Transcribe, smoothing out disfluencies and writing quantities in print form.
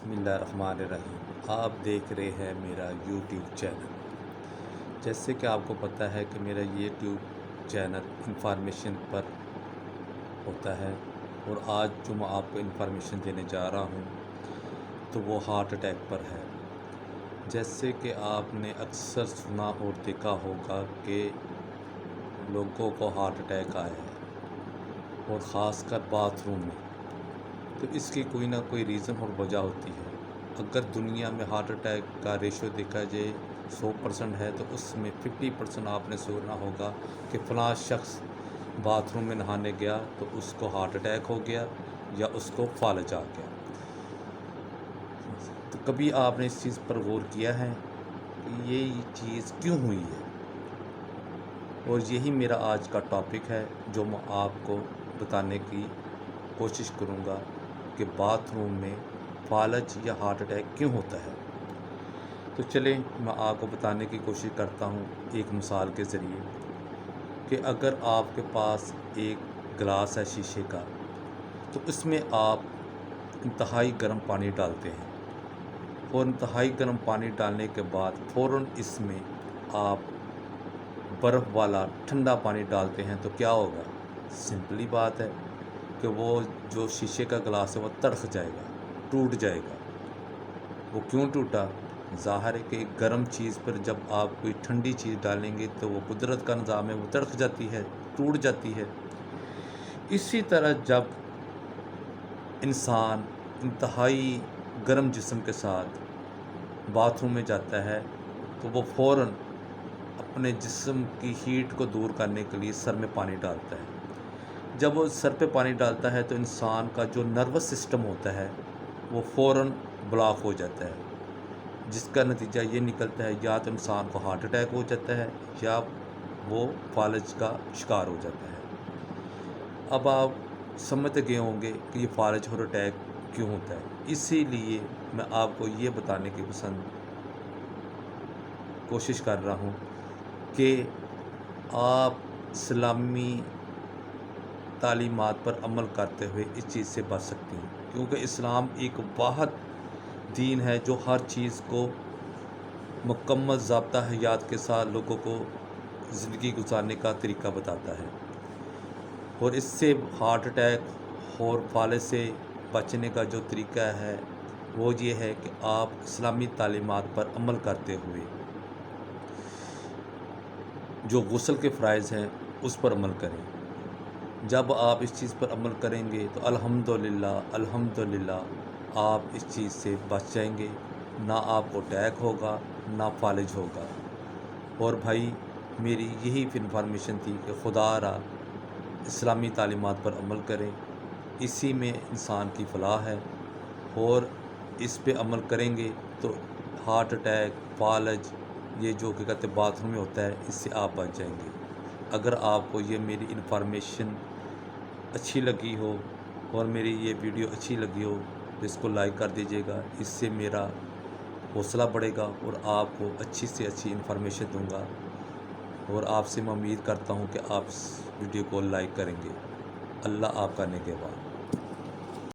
बिस्मिल्लाहिर्रहमानिर्रहीम। आप देख रहे हैं मेरा यूट्यूब चैनल। जैसे कि आपको पता है कि मेरा यूट्यूब चैनल इंफॉर्मेशन पर होता है, और आज जो मैं आपको इंफॉर्मेशन देने जा रहा हूँ तो वो हार्ट अटैक पर है। जैसे कि आपने अक्सर सुना और देखा होगा कि लोगों को हार्ट अटैक आया है, और ख़ासकर बाथरूम में। तो इसकी कोई ना कोई रीज़न और वजह होती है। अगर दुनिया में हार्ट अटैक का रेशो देखा जाए 100% है, तो उसमें 50% आपने सुना होगा कि फ़लाँ शख्स बाथरूम में नहाने गया तो उसको हार्ट अटैक हो गया या उसको फालज आ गया। तो कभी आपने इस चीज़ पर गौर किया है कि ये चीज़ क्यों हुई है? और यही मेरा आज का टॉपिक है, जो मैं आपको बताने की कोशिश करूँगा कि बाथरूम में फालज या हार्ट अटैक क्यों होता है। तो चलें, मैं आपको बताने की कोशिश करता हूँ एक मिसाल के ज़रिए कि अगर आपके पास एक गिलास है शीशे का, तो इसमें आप इंतहाई गर्म पानी डालते हैं, और इंतहाई गर्म पानी डालने के बाद फ़ौरन इसमें आप बर्फ़ वाला ठंडा पानी डालते हैं, तो क्या होगा? सिंपली बात है कि वो जो शीशे का गिलास है वो तड़क जाएगा, टूट जाएगा। वो क्यों टूटा? ज़ाहिर है कि गर्म चीज़ पर जब आप कोई ठंडी चीज़ डालेंगे तो वो कुदरत का निज़ाम है, वो तड़क जाती है, टूट जाती है। इसी तरह जब इंसान इंतहाई गर्म जिस्म के साथ बाथरूम में जाता है, तो वो फ़ौरन अपने जिस्म की हीट को दूर करने के लिए सर में पानी डालता है। जब वो सर पे पानी डालता है तो इंसान का जो नर्वस सिस्टम होता है वो फ़ौरन ब्लॉक हो जाता है, जिसका नतीजा ये निकलता है या तो इंसान को हार्ट अटैक हो जाता है या वो फालज का शिकार हो जाता है। अब आप समझ गए होंगे कि ये फालज और अटैक क्यों होता है। इसीलिए मैं आपको ये बताने की कोशिश कर रहा हूँ कि आप इस्लामी तालीमात पर अमल करते हुए इस चीज़ से बच सकते हैं, क्योंकि इस्लाम एक वाहिद दीन है जो हर चीज़ को मुकम्मल ज़ाब्ता हयात के साथ लोगों को ज़िंदगी गुजारने का तरीका बताता है। और इससे हार्ट अटैक और फालज से बचने का जो तरीका है वो ये है कि आप इस्लामी तालीमात पर अमल करते हुए जो गुस्ल के फ़राइज़ हैं उस पर अमल करें। जब आप इस चीज़ पर अमल करेंगे तो अल्हम्दुलिल्लाह अल्हम्दुलिल्लाह आप इस चीज़ से बच जाएंगे, ना आपको अटैक होगा ना फालिज होगा। और भाई, मेरी यही इन्फॉर्मेशन थी कि खुदारा इस्लामी तालीमात पर अमल करें, इसी में इंसान की फ़लाह है। और इस पे अमल करेंगे तो हार्ट अटैक, फालज, ये जो कि कहते बाथरूम में होता है, इससे आप बच जाएंगे। अगर आपको ये मेरी इन्फॉर्मेशन अच्छी लगी हो और मेरी ये वीडियो अच्छी लगी हो तो इसको लाइक कर दीजिएगा। इससे मेरा हौसला बढ़ेगा और आपको अच्छी से अच्छी इन्फॉर्मेशन दूंगा, और आपसे मैं उम्मीद करता हूँ कि आप इस वीडियो को लाइक करेंगे। अल्लाह आपका निगहबान।